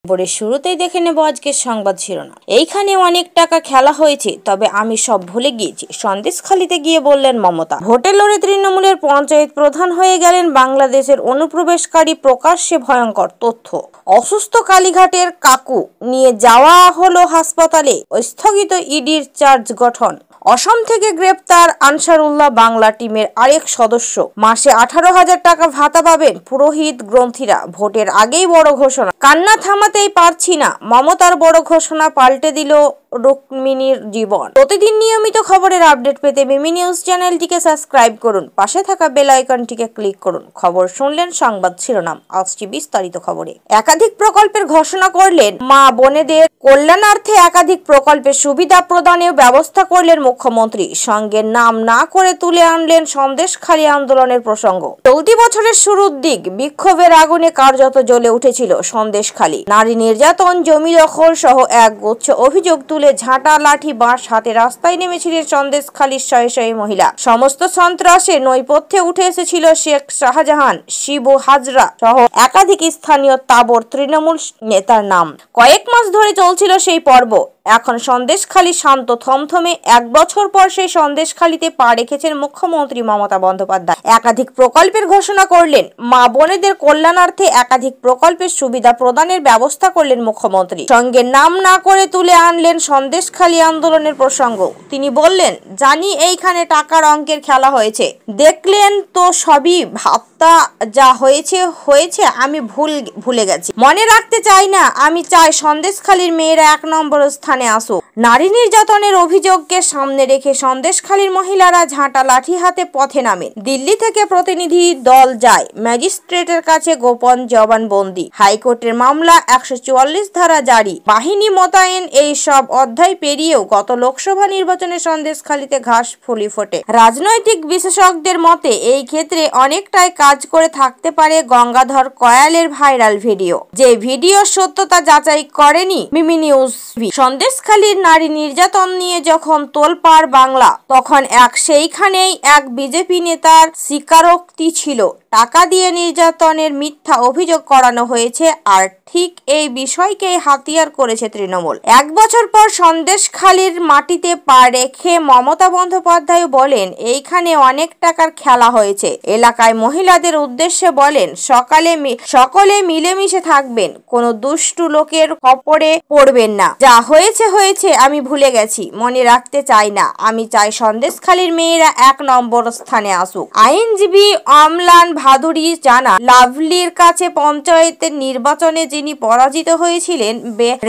খবরের শুরুতেই দেখে নেব আজকের সংবাদ শিরোনাম। এইখানে অনেক টাকা খেলা হয়েছে, তবে আমি সব ভুলে গিয়েছি, সন্দেশখালিতে গিয়ে বললেন মমতা। ভোটে লড়ে তৃণমূলের পঞ্চায়েত প্রধান হয়ে গেলেন বাংলাদেশের অনুপ্রবেশকারী। প্রকাশ্যে ভয়ঙ্কর তথ্য। অসুস্থ কালীঘাটের কাকু নিয়ে যাওয়া হলো হাসপাতালে। স্থগিত ইডির চার্জ গঠন। অসম থেকে গ্রেপ্তার আনসারুল্লাহ বাংলা টিমের আরেক সদস্য। মাসে 18,000 টাকা ভাতা পাবেন পুরোহিত গ্রন্থীরা। ভোটের আগেই বড় ঘোষণা। কান্না থামাতেই পারছি না, মমতার বড় ঘোষণা পাল্টে দিল রুক্মিণীর জীবন। প্রতিদিন নিয়মিত খবরের আপডেট পেতে মিমি নিউজ চ্যানেলটিকে সাবস্ক্রাইব করুন, পাশে থাকা বেল আইকনটিকে ক্লিক করুন। খবর শুনলেন সংবাদ শিরোনাম, আসছি বিস্তারিত খবরে। একাধিক প্রকল্পের ঘোষণা করলেন মা বোনেদের কল্যাণার্থে। একাধিক প্রকল্পের সুবিধা প্রদানের ব্যবস্থা করলেন মুখ্যমন্ত্রী। সঙ্গে নাম না করে তুলে আনলেন সন্দেশখালী আন্দোলনের প্রসঙ্গ। চলতি বছরের শুরুর দিক বিক্ষোভের আগুনে কার্যত জ্বলে উঠেছিল সন্দেশখালী। নারী নির্যাতন, জমি দখল সহ এক গুচ্ছ অভিযোগ তুলে ঝাঁটা, লাঠি, বাঁশ হাতে রাস্তায় নেমেছিলেন সন্দেশখালীর শয়ে শয়ে মহিলা। সমস্ত সন্ত্রাসের নৈপথ্যে উঠে এসেছিল শেখ শাহজাহান, শিবু হাজরা সহ একাধিক স্থানীয় তাবড় তৃণমূল নেতার নাম। কয়েক মাস ধরে চলছিল সেই পর্ব। এখন সন্দেশখালী শান্ত থমথমে। এক বছর পর সেই সন্দেশখালীতে পা রেখেছেন মুখ্যমন্ত্রী মমতা বন্দ্যোপাধ্যায়। একাধিক প্রকল্পের ঘোষণা করলেন। মা বোনেদের কল্যাণার্থে একাধিক প্রকল্পের সুবিধা প্রদানের ব্যবস্থা করলেন মুখ্যমন্ত্রী। সঙ্গে নাম না করে তুলে আনলেন সন্দেশখালী আন্দোলনের প্রসঙ্গ। তিনি বললেন, জানি এইখানে টাকার অঙ্কের খেলা হয়েছে, দেখলেন তো সবই। ভাবতা যা হয়েছে হয়েছে, আমি ভুলে গেছি, মনে রাখতে চাই না। আমি চাই সন্দেশখালীর মেয়েরা 1 নম্বর স্থানে আসুক। নারী নির্যাতনের অভিযোগকে সামনে রেখে সন্দেশখালীর মহিলারা ঝাঁটা, লাঠি হাতে পথে নামেন। দিল্লি থেকে প্রতিনিধি দল যায়, ম্যাজিস্ট্রেটের কাছে গোপন জবানবন্দি। হাইকোর্টের মামলা, 144 ধারা জারি, বাহিনী মোতায়েন। এই সব অধ্যায় পেরিয়েও গত লোকসভা নির্বাচনে সন্দেশখালীতে ঘাস ফুলি ফোটে। রাজনৈতিক বিশেষজ্ঞদের মতে এই ক্ষেত্রে অনেকটাই কাজ করে থাকতে পারে গঙ্গাধর কয়ালের ভাইরাল ভিডিও, যে ভিডিওর সত্যতা যাচাই করেনি মিমি নিউজ। সন্দেশখালীর নারী নির্যাতন নিয়ে যখন তোলপাড় বাংলা, তখন সেইখানেই এক বিজেপি নেতার স্বীকারোক্তি ছিল, টাকা দিয়ে নির্যাতনের মিথ্যা অভিযোগ করানো হয়েছে। আর ঠিক এই বিষয়কেই হাতিয়ার করেছে তৃণমূল। 1 বছর পর সন্দেশখালীর মাটিতে পা রেখে মমতা বন্দ্যোপাধ্যায় বলেন, এইখানে অনেক টাকার খেলা হয়েছে। এলাকায় মহিলাদের উদ্দেশ্যে বলেন, সকলে মিলেমিশে থাকবেন, কোনো দুষ্টু লোকের খপ্পরে পড়বেন না। যা হয়েছে হয়েছে, আমি ভুলে গেছি, মনে রাখতে চাই না। আমি চাই সন্দেশখালীর মেয়েরা 1 নম্বর স্থানে আসুক। আইনজীবী অম্লান ভাদুরী জানান, লাভলির কাছে পঞ্চায়েতের নির্বাচনে যিনি পরাজিত হয়েছিলেন,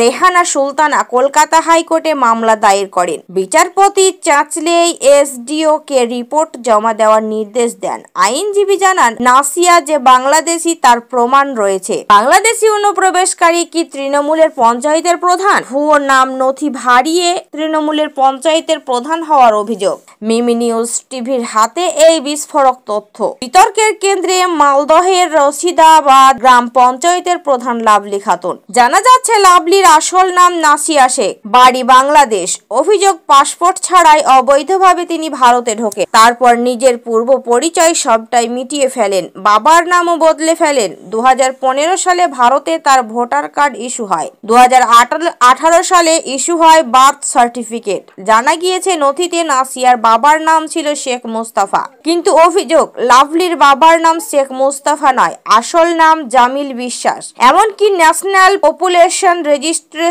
রেহানা সুলতানা কলকাতা হাইকোর্টে মামলা দায়ের করেন। বিচারপতি চাচলেই এসডিও কে রিপোর্ট জমা দেওয়ার নির্দেশ দেন। আইনজীবী জানান, নাসিয়া যে বাংলাদেশি তার প্রমাণ রয়েছে। বাংলাদেশি অনুপ্রবেশকারী কি তৃণমূলের পঞ্চায়েতের প্রধান? ভুয়ো নাম নথি ভারিয়ে তৃণমূলের পঞ্চায়েতের প্রধান হওয়ার অভিযোগ। মিমি নিউজ টিভির হাতে এই বিস্ফোরক তথ্য। বিতর্কের কেন্দ্রে মালদহের রশিদাবাদ গ্রাম পঞ্চায়েতের প্রধান লাভলি খাতুন। জানা যাচ্ছে, লাভলির আসল নাম নাসিয়া শেখ, বাড়ি বাংলাদেশ। অভিযোগ, পাসপোর্ট ছাড়াই অবৈধভাবে তিনি ভারতে ঢোকে, তারপর নিজের পূর্ব পরিচয় সবটাই মিটিয়ে ফেলেন, বাবার নামও বদলে ফেলেন। 2015 সালে ভারতে তার ভোটার কার্ড ইস্যু হয়। 2018 সালে ইস্যু হয় বার্থ সার্টিফিকেট। জানা গিয়েছে, নথিতে নাসিয়ার বাবার নাম ছিল শেখ মুস্তাফা, কিন্তু অভিযোগ, লাভলির বাবার নাম শেখ মুস্তাফা নয়, আসল নাম জামিল বিশ্বাস। এমনকি ন্যাশনাল পপুলেশন রেজিস্ট্রেশনে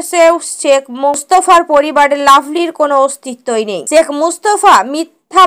শেখ মুস্তাফার পরিবারের লাভলির কোনো অস্তিত্বই নেই। শেখ মুস্তাফা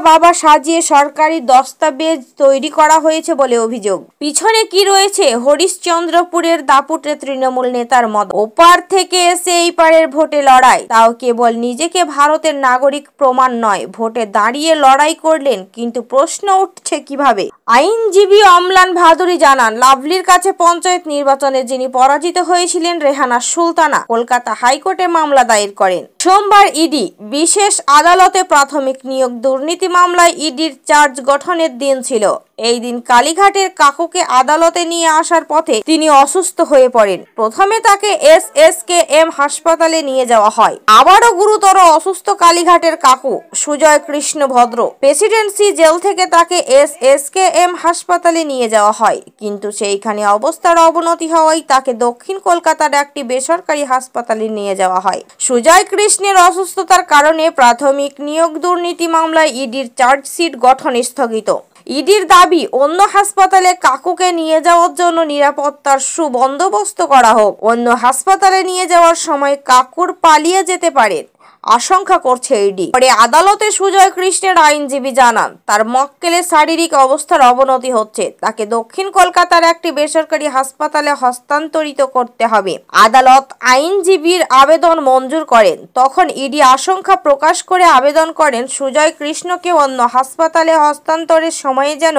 বাবা সাজিয়ে সরকারি দস্তাবেজ তৈরি করা হয়েছে বলে অভিযোগ। পিছনে কি রয়েছে? হরিশ্চন্দ্রপুরের দাপুটে তৃণমূল নেতার মত। ওপার থেকে এসে এই পারের ভোটে লড়াই, তাও কেবল নিজেকে ভারতের নাগরিক প্রমাণ নয়, ভোটে দাঁড়িয়ে লড়াই করলেন। কিন্তু প্রশ্ন উঠছে, কিভাবে? আইনজীবী অম্লান ভাদুরী জানান, লাভলির কাছে পঞ্চায়েত নির্বাচনে যিনি পরাজিত হয়েছিলেন, রেহানা সুলতানা কলকাতা হাইকোর্টে মামলা দায়ের করেন। সোমবার ইডি বিশেষ আদালতে প্রাথমিক নিয়োগ দুর্নীতি মামলায় ইডির চার্জ গঠনের দিন ছিল। এই দিন কালীঘাটের কাকুকে আদালতে নিয়ে আসার পথে তিনি অসুস্থ হয়ে পড়েন। প্রথমে তাকে SSKM হাসপাতালে নিয়ে যাওয়া হয়। আবারও গুরুতর অসুস্থ কালীঘাটের কাকু সুজয় কৃষ্ণ ভদ্র। প্রেসিডেন্সি জেল থেকে তাকে SSKM হাসপাতালে নিয়ে যাওয়া হয়, কিন্তু সেইখানে অবস্থার অবনতি হওয়ায় তাকে দক্ষিণ কলকাতার একটি বেসরকারি হাসপাতালে নিয়ে যাওয়া হয়। সুজয় কৃষ্ণের অসুস্থতার কারণে প্রাথমিক নিয়োগ দুর্নীতি মামলায় ইডির চার্জশিট গঠন স্থগিত। ইডির দাবি, অন্য হাসপাতালে কাকুকে নিয়ে যাওয়ার জন্য নিরাপত্তার সুবন্দোবস্ত করা হোক। অন্য হাসপাতালে নিয়ে যাওয়ার সময় কাকুর পালিয়ে যেতে পারেন আশঙ্কা করছে ইডি। পরে আদালতে সুজয় কৃষ্ণের আইনজীবী জানান, তার মক্কেলের শারীরিক অবস্থার অবনতি হচ্ছে, তাকে দক্ষিণ কলকাতার একটি বেসরকারি হাসপাতালে হস্তান্তরিত করতে হবে। আদালত আইনজীবীর আবেদন মঞ্জুর করেন। তখন ইডি আশঙ্কা প্রকাশ করে আবেদন করেন সুজয় কৃষ্ণকে অন্য হাসপাতালে হস্তান্তরের সময়ে যেন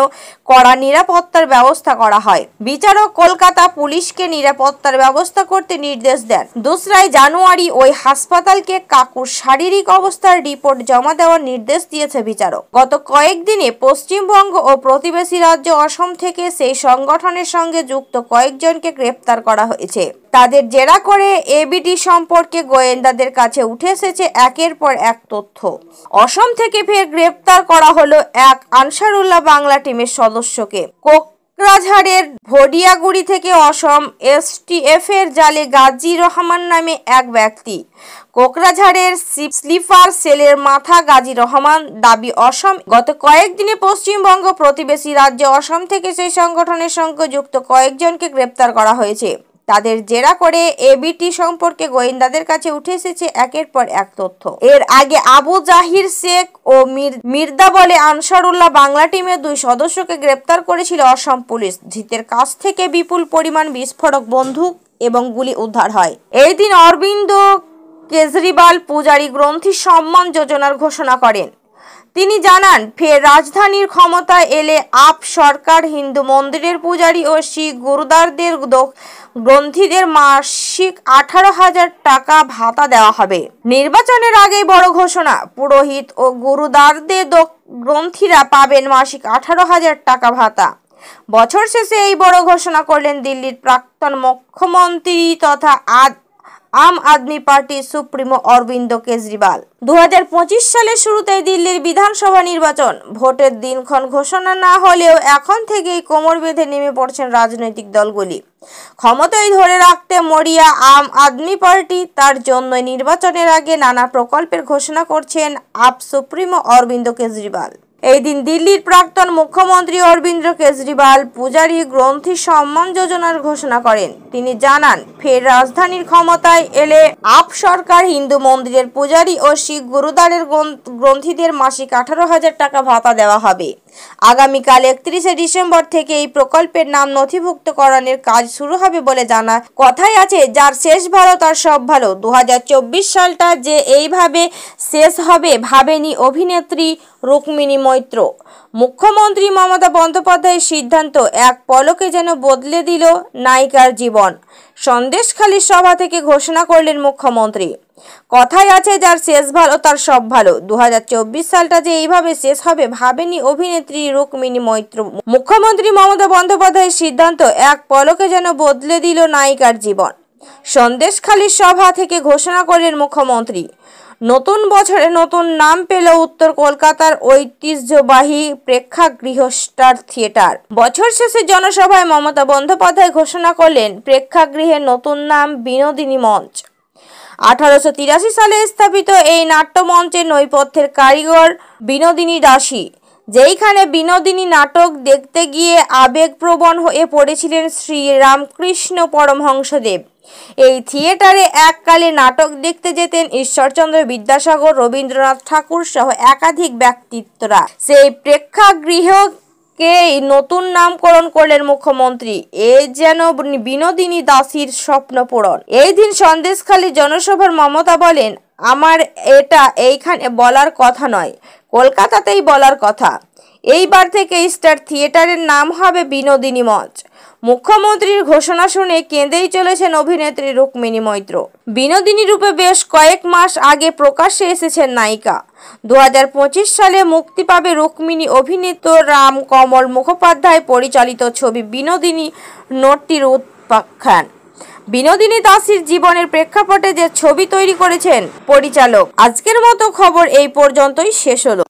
কড়া নিরাপত্তার ব্যবস্থা করা হয়। বিচারক কলকাতা পুলিশকে নিরাপত্তার ব্যবস্থা করতে নির্দেশ দেন। 2 জানুয়ারি ওই হাসপাতালকে কাকুর শারীরিক অবস্থার রিপোর্ট জমা দেওয়ার নির্দেশ দিয়েছে বিচারক। গত কয়েকদিনে পশ্চিমবঙ্গ ও প্রতিবেশী রাজ্য অসম থেকে সেই সংগঠনের সঙ্গে যুক্ত কয়েকজনকে গ্রেপ্তার করা হয়েছে। তাদের জেরা করে এবিটি সম্পর্কে গোয়েন্দাদের কাছে উঠে এসেছে একের পর এক তথ্য। অসম থেকে ফের গ্রেপ্তার করা হলো এক আনসারুল্লাহ বাংলা টিমের সদস্যকে। কোকরাঝাড়ের ভডিয়াগুড়ি থেকে অসম STF এর জালে গাজী রহমান নামে এক ব্যক্তি। কোকরাঝাড়ের স্লিপার সেলের মাথা গাজী রহমান। দাবি, অসম গত কয়েকদিনে পশ্চিমবঙ্গ প্রতিবেশী রাজ্য অসম থেকে সেই সংগঠনের সঙ্গে যুক্ত কয়েকজনকে গ্রেপ্তার করা হয়েছে। তাদের জেরা করে এবিটি সম্পর্কে গোয়েন্দাদের কাছে উঠে এসেছে একের পর এক তথ্য। এর আগে আবু জাহির শেখ ও মির্দা বলে আনসারুল্লাহ বাংলা টিমের 2 সদস্যকে গ্রেপ্তার করেছিল অসম পুলিশ। ধৃতের কাছ থেকে বিপুল পরিমাণ বিস্ফোরক বন্দুক এবং গুলি উদ্ধার হয়। এই দিন অরবিন্দ কেজরিওয়াল পূজারী গ্রন্থি সম্মান যোজনার ঘোষণা করেন। তিনি জানান, ফের রাজধানীর ক্ষমতায় এলে আপ সরকার হিন্দু মন্দিরের পূজারী ও শিখ গুরুদ্বারদের গ্রন্থীদের মাসিক 18,000 টাকা ভাতা দেওয়া হবে। নির্বাচনের আগেই বড় ঘোষণা, পুরোহিত ও গুরুদ্বারদের গ্রন্থীরা পাবেন মাসিক 18,000 টাকা ভাতা। বছর শেষে এই বড় ঘোষণা করলেন দিল্লির প্রাক্তন মুখ্যমন্ত্রী তথা আম আদমি পার্টির সুপ্রিমো অরবিন্দ কেজরিওয়াল। 2025 সালের শুরুতেই দিল্লির বিধানসভা নির্বাচন। ভোটের দিনক্ষণ ঘোষণা না হলেও এখন থেকেই কোমর বেঁধে নেমে পড়ছেন রাজনৈতিক দলগুলি। ক্ষমতায় ধরে রাখতে মরিয়া আম আদমি পার্টি। তার জন্য নির্বাচনের আগে নানা প্রকল্পের ঘোষণা করছেন আপ সুপ্রিমো অরবিন্দ কেজরিওয়াল। এই দিন দিল্লির প্রাক্তন মুখ্যমন্ত্রী অরবিন্দ কেজরিওয়াল পূজারী গ্রন্থি সম্মান যোজনার ঘোষণা করেন। তিনি জানান, ফের রাজধানীর ক্ষমতায় এলে আপ সরকার হিন্দু মন্দিরের পূজারী ও শিখ গুরুদ্বারের গ্রন্থীদের মাসিক 18,000 টাকা ভাতা দেওয়া হবে। আগামীকাল 31শে ডিসেম্বর থেকে এই প্রকল্পের নাম নথিভুক্তকরণের কাজ শুরু হবে বলে জানা। কথাই আছে, যার শেষ ভালো তার সব ভালো। 2024 সালটা যে এইভাবে শেষ হবে ভাবেনি অভিনেত্রী রুক্মিণী মৈত্র। মুখ্যমন্ত্রী মমতা বন্দ্যোপাধ্যায়ের সিদ্ধান্ত এক পলকে যেন বদলে দিল নায়িকার জীবন। সন্দেশখালীর সভা থেকে ঘোষণা করলেন মুখ্যমন্ত্রী। কথাই আছে, যার শেষ ভালো তার সব ভালো। 2024 সালটা যে এইভাবে শেষ হবে ভাবেনি অভিনেত্রী রুক্মিণী মৈত্র। মুখ্যমন্ত্রী মমতা বন্দ্যোপাধ্যায়ের সিদ্ধান্ত এক পলকে যেন বদলে দিল নায়িকার জীবন। সন্দেশখালীর সভা থেকে ঘোষণা করলেন মুখ্যমন্ত্রী। নতুন বছরে নতুন নাম পেল উত্তর কলকাতার ঐতিহ্যবাহী প্রেক্ষাগৃহ স্টার থিয়েটার। বছর শেষে জনসভায় মমতা বন্দ্যোপাধ্যায় ঘোষণা করলেন প্রেক্ষাগৃহের নতুন নাম বিনোদিনী মঞ্চ। 1883 সালে স্থাপিত এই নাট্যমঞ্চের নৈপথ্যের কারিগর বিনোদিনী দাসী। যেইখানে বিনোদিনী নাটক দেখতে গিয়ে আবেগপ্রবণ হয়ে পড়েছিলেন শ্রী রামকৃষ্ণ পরমহংসদেব। এই থিয়েটারে এককালে নাটক দেখতে যেতেন ঈশ্বরচন্দ্র বিদ্যাসাগর, রবীন্দ্রনাথ ঠাকুর সহ একাধিক ব্যক্তিত্বরা। সেই প্রেক্ষাগৃহকে নতুন নামকরণ করলেন মুখ্যমন্ত্রী। এ যেন বিনোদিনী দাসীর স্বপ্ন পূরণ। এই দিন সন্দেশখালী জনসভার মমতা বলেন, আমার এটা এইখানে বলার কথা নয়, কলকাতাতেই বলার কথা। এইবার থেকে স্টার থিয়েটারের নাম হবে বিনোদিনী মঞ্চ। মুখ্যমন্ত্রীর ঘোষণা শুনে কেঁদেই চলেছেন অভিনেত্রী রুক্মিণী মৈত্র। বিনোদিনী রূপে বেশ কয়েক মাস আগে প্রকাশ্যে এসেছেন নায়িকা। 2025 সালে মুক্তি পাবে রুক্মিণী অভিনীত রাম কমল মুখোপাধ্যায় পরিচালিত ছবি বিনোদিনী নটটির উপাখ্যান। বিনোদিনী দাসীর জীবনের প্রেক্ষাপটে যে ছবি তৈরি করেছেন পরিচালক। আজকের মতো খবর এই পর্যন্তই শেষ হলো।